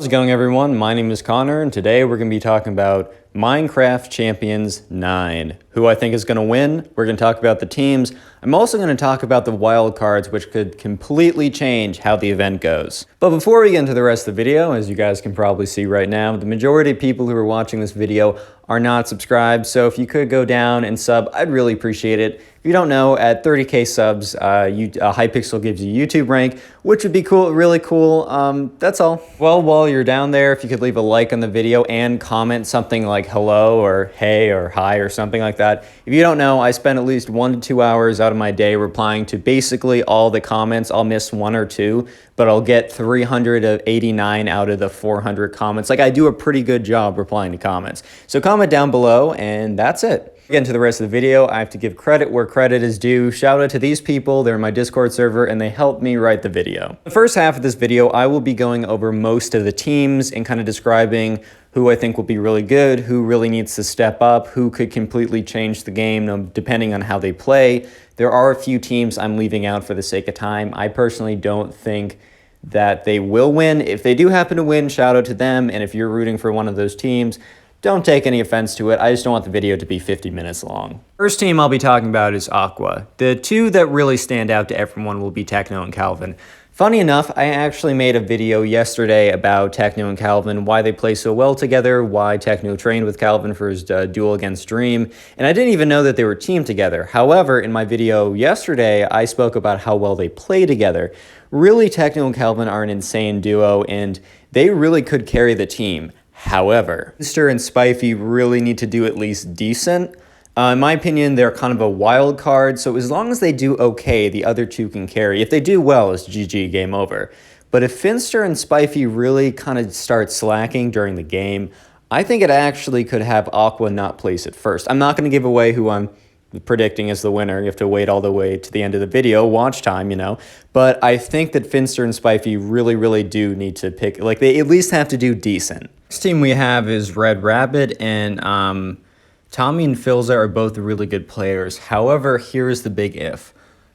How's it going, everyone? My name is Connor, and today we're going to be talking about Mincraft Champions 9. Who I think is going to win. We're going to talk about the teams. I'm also going to talk about the wild cards, which could completely change how the event goes. But before we get into the rest of the video, as you guys can probably see right now, the majority of people who are watching this video are not subscribed, so if you could go down and sub, I'd really appreciate it. If you don't know, at 30k subs, Hypixel gives you YouTube rank, which would be cool, really cool. That's all. Well, while you're down there, if you could leave a like on the video and comment something like hello or hey or hi or something like that. If you don't know, I spend at least 1 to 2 hours out of my day replying to basically all the comments. I'll miss 1 or 2, but I'll get 389 out of the 400 comments. Like, I do a pretty good job replying to comments. So comment down below, and that's it. Get into the rest of the video. I have to give credit where credit is due. Shout out to these people. They're in my Discord server and they helped me write the video. The first half of this video, I will be going over most of the teams and kind of describing who I think will be really good, who really needs to step up, who could completely change the game depending on how they play. There are a few teams I'm leaving out for the sake of time. I personally don't think that they will win. If they do happen to win, shout out to them. And if you're rooting for one of those teams, don't take any offense to it. I just don't want the video to be 50 minutes long. First team I'll be talking about is Aqua. The two that really stand out to everyone will be Techno and Calvin. Funny enough, I actually made a video yesterday about Techno and Calvin, why they play so well together, why Techno trained with Calvin for his duel against Dream, and I didn't even know that they were teamed together. However, in my video yesterday, I spoke about how well they play together. Really, Techno and Calvin are an insane duo, and they really could carry the team. However, Mr. and Spiffy really need to do at least decent. In my opinion, they're kind of a wild card, so as long as they do okay, the other two can carry. If they do well, it's GG, game over. But if Finster and Spiffy really kind of start slacking during the game, I think it actually could have Aqua not place it first. I'm not going to give away who I'm predicting as the winner. You have to wait all the way to the end of the video, watch time, you know. But I think that Finster and Spiffy really do need to pick, like, they at least have to do decent. Next team we have is Red Rabbit, and Tommy and Philza are both really good players. However, here's the big if.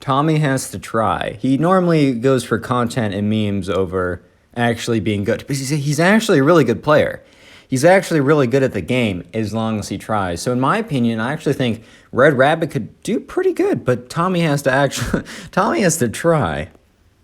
Tommy has to try. He normally goes for content and memes over actually being good, but he's actually a really good player. He's actually really good at the game as long as he tries. So in my opinion, I actually think Red Rabbit could do pretty good, but Tommy has to try.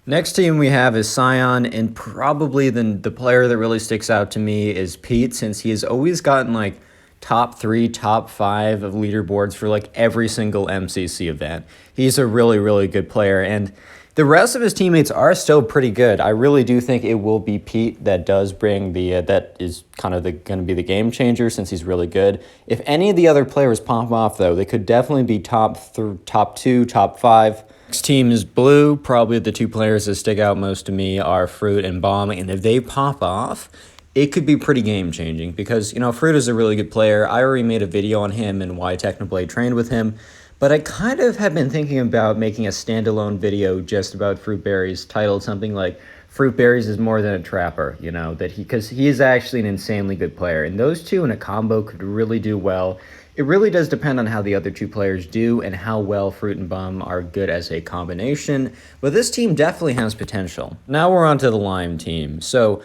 Next team we have is Cyan, and probably the player that really sticks out to me is Pete, since he has always gotten like top 3, top 5 of leaderboards for like every single MCC event. He's a really good player, and the rest of his teammates are still pretty good. I really do think it will be Pete that does bring the, that is kind of going to be the game changer, since he's really good. If any of the other players pop off though, they could definitely be top 2, top 5. Next team is Blue. Probably the two players that stick out most to me are Fruit and Bomb, and if they pop off, it could be pretty game-changing, because, you know, Fruit is a really good player. I already made a video on him and why Technoblade trained with him, but I kind of have been thinking about making a standalone video just about Fruit Berries, titled something like Fruit Berries is more than a trapper, you know, because he is actually an insanely good player, and those two in a combo could really do well. It really does depend on how the other two players do and how well Fruit and Bum are good as a combination, but this team definitely has potential. Now we're on to the Lime team. So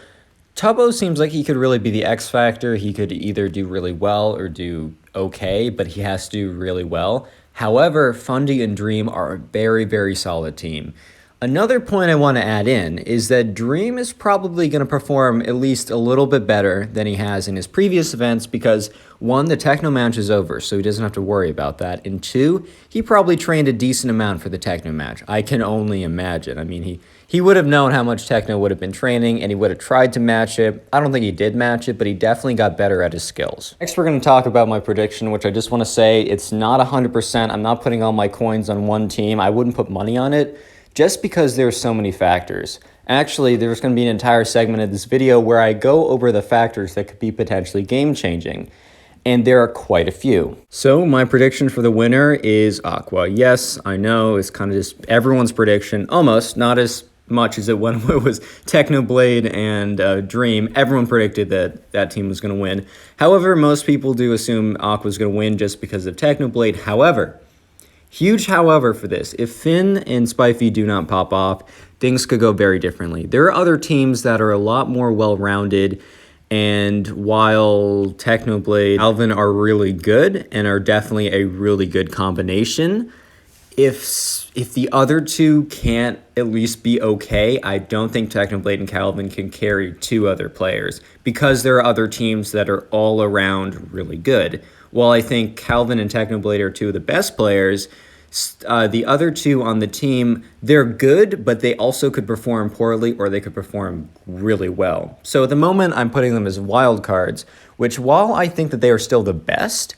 Tubbo seems like he could really be the X factor. He could either do really well or do okay, but he has to do really well. However, Fundy and Dream are a very solid team. Another point I want to add in is that Dream is probably going to perform at least a little bit better than he has in his previous events, because 1, the Techno match is over, so he doesn't have to worry about that, and 2, he probably trained a decent amount for the Techno match. I can only imagine. I mean, he would have known how much Techno would have been training, and he would have tried to match it. I don't think he did match it, but he definitely got better at his skills. Next, we're going to talk about my prediction, which I just want to say, it's not 100%. I'm not putting all my coins on one team. I wouldn't put money on it, just because there's so many factors. Actually, there's going to be an entire segment of this video where I go over the factors that could be potentially game-changing, and there are quite a few. So my prediction for the winner is Aqua. Yes, I know, it's kind of just everyone's prediction, almost, not as much as it when it was Technoblade and Dream. Everyone predicted that that team was going to win. However, most people do assume Aqua's going to win just because of Technoblade. However, Huge, however, for this. If Finn and Spifey do not pop off, things could go very differently. There are other teams that are a lot more well-rounded, and while Technoblade and Alvin are really good and are definitely a really good combination, if the other two can't at least be okay, I don't think Technoblade and Calvin can carry two other players because there are other teams that are all around really good. While I think Calvin and Technoblade are two of the best players, the other two on the team, they're good, but they also could perform poorly or they could perform really well. So at the moment, I'm putting them as wild cards, which while I think that they are still the best,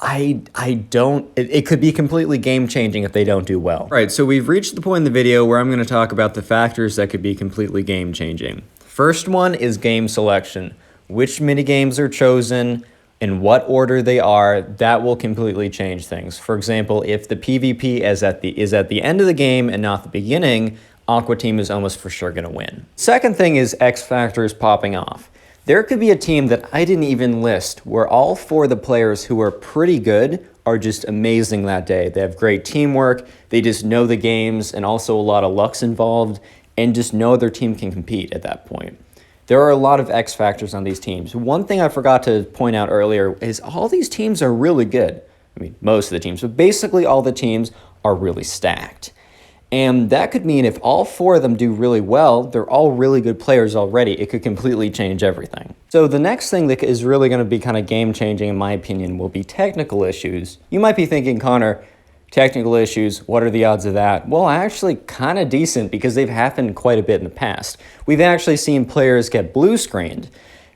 it could be completely game-changing if they don't do well. All right, so we've reached the point in the video where I'm going to talk about the factors that could be completely game-changing. First one is game selection. Which minigames are chosen, in what order they are, that will completely change things. For example, if the PvP is at the end of the game and not the beginning, Aqua team is almost for sure going to win. Second thing is X factors popping off. There could be a team that I didn't even list where all four of the players who are pretty good are just amazing that day. They have great teamwork, they just know the games, and also a lot of luck's involved, and just know their team can compete at that point. There are a lot of X factors on these teams. One thing I forgot to point out earlier is all these teams are really good. I mean, most of the teams, but basically all the teams are really stacked. And that could mean if all four of them do really well, they're all really good players already. It could completely change everything. So the next thing that is really going to be kind of game-changing, in my opinion, will be technical issues. You might be thinking, Connor, technical issues, what are the odds of that? Well, actually kind of decent because they've happened quite a bit in the past. We've actually seen players get blue screened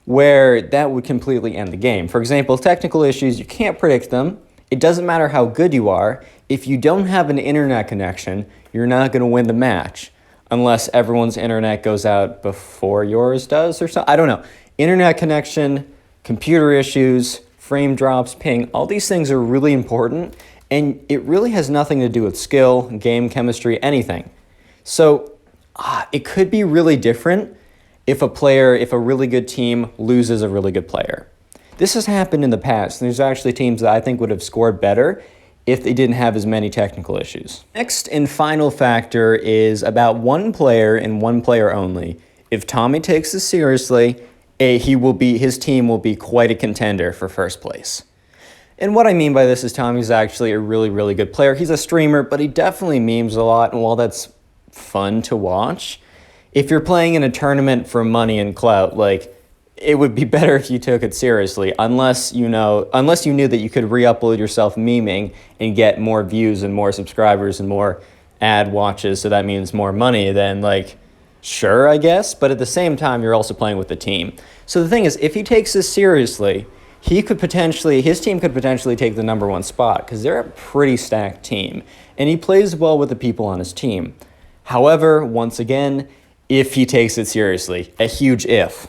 where that would completely end the game. For example, technical issues, you can't predict them. It doesn't matter how good you are. If you don't have an internet connection, you're not going to win the match unless everyone's internet goes out before yours does or something. I don't know. Internet connection, computer issues, frame drops, ping, all these things are really important, and it really has nothing to do with skill, game chemistry, anything. So it could be really different if a really good team loses a really good player. This has happened in the past. There's actually teams that I think would have scored better if they didn't have as many technical issues. Next and final factor is about one player and one player only. If Tommy takes this seriously, his team will be quite a contender for first place. And what I mean by this is Tommy's actually a really, really good player. He's a streamer, but he definitely memes a lot, and while that's fun to watch, if you're playing in a tournament for money and clout, it would be better if you took it seriously, unless you knew that you could re-upload yourself memeing and get more views and more subscribers and more ad watches, so that means more money, then sure, I guess, but at the same time, you're also playing with the team. So the thing is, if he takes this seriously, his team could potentially take the #1 spot because they're a pretty stacked team, and he plays well with the people on his team. However, once again, if he takes it seriously, a huge if.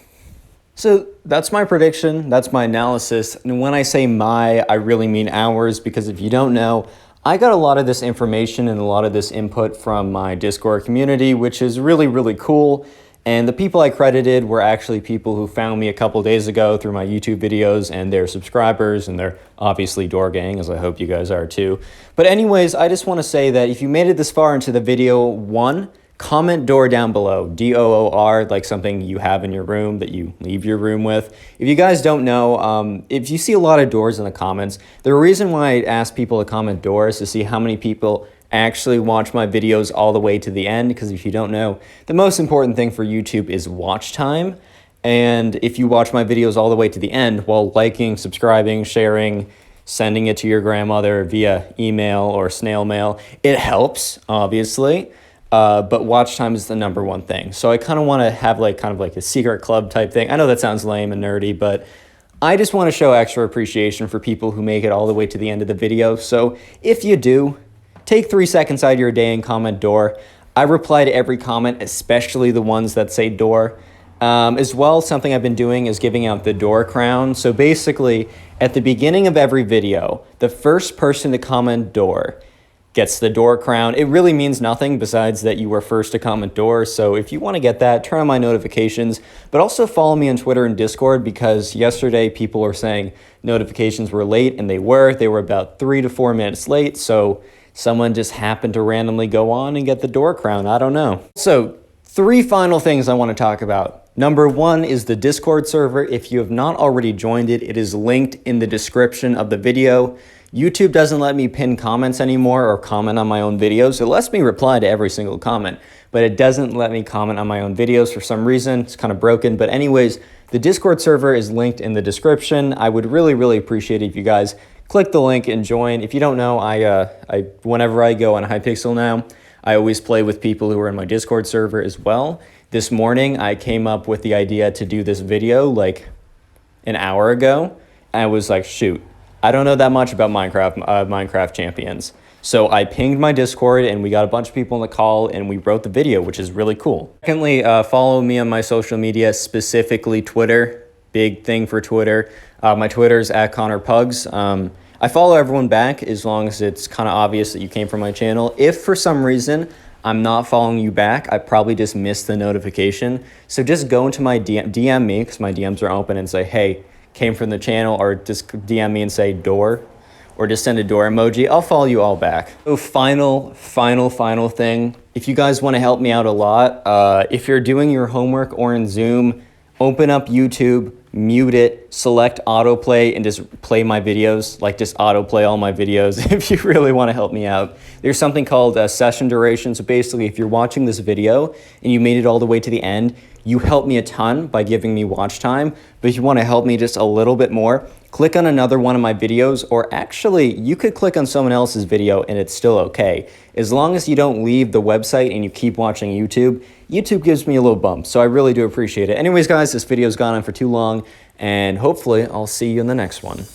So that's my prediction, that's my analysis, and when I say I really mean ours, because if you don't know, I got a lot of this information and a lot of this input from my Discord community, which is really, really cool, and the people I credited were actually people who found me a couple days ago through my YouTube videos, and they're subscribers, and they're obviously Door Gang, as I hope you guys are too. But anyways, I just want to say that if you made it this far into the video, comment door down below, D-O-O-R, like something you have in your room that you leave your room with. If you guys don't know, if you see a lot of doors in the comments, the reason why I ask people to comment door is to see how many people actually watch my videos all the way to the end, because if you don't know, the most important thing for YouTube is watch time. And if you watch my videos all the way to the end while liking, subscribing, sharing, sending it to your grandmother via email or snail mail, it helps, obviously. But watch time is the #1 thing. So I kind of want to have kind of a secret club type thing. I know that sounds lame and nerdy, but I just want to show extra appreciation for people who make it all the way to the end of the video. So if you do, take 3 seconds out of your day and comment door. I reply to every comment, especially the ones that say door. As well, something I've been doing is giving out the door crown. So basically, at the beginning of every video, the first person to comment door gets the door crown. It really means nothing besides that you were first to comment door. So if you want to get that, turn on my notifications, but also follow me on Twitter and Discord, because yesterday people were saying notifications were late, and they were about 3 to 4 minutes late. So someone just happened to randomly go on and get the door crown. I don't know. So 3 final things I want to talk about. Number 1 is the Discord server. If you have not already joined it, it is linked in the description of the video. YouTube doesn't let me pin comments anymore or comment on my own videos. It lets me reply to every single comment, but it doesn't let me comment on my own videos for some reason. It's kind of broken. But anyways, the Discord server is linked in the description. I would really appreciate it if you guys click the link and join. If you don't know, whenever I go on Hypixel now, I always play with people who are in my Discord server as well. This morning, I came up with the idea to do this video like an hour ago. And I was like, shoot, I don't know that much about Minecraft Champions. So I pinged my Discord and we got a bunch of people on the call and we wrote the video, which is really cool. Secondly, follow me on my social media, specifically Twitter. Big thing for Twitter. My Twitter's @ConnorPugs. I follow everyone back as long as it's kind of obvious that you came from my channel. If for some reason I'm not following you back, I probably just missed the notification. So just go into my DM me, because my DMs are open, and say, hey, came from the channel, or just DM me and say door, or just send a door emoji. I'll follow you all back. So final thing. If you guys want to help me out a lot, if you're doing your homework or in Zoom, open up YouTube, mute it, select autoplay, and just play my videos. Like just autoplay all my videos if you really want to help me out. There's something called session duration. So basically, if you're watching this video and you made it all the way to the end, you help me a ton by giving me watch time. But if you want to help me just a little bit more, click on another one of my videos, or actually you could click on someone else's video and it's still okay. As long as you don't leave the website and you keep watching YouTube, YouTube gives me a little bump. So I really do appreciate it. Anyways, guys, this video's gone on for too long, and hopefully I'll see you in the next one.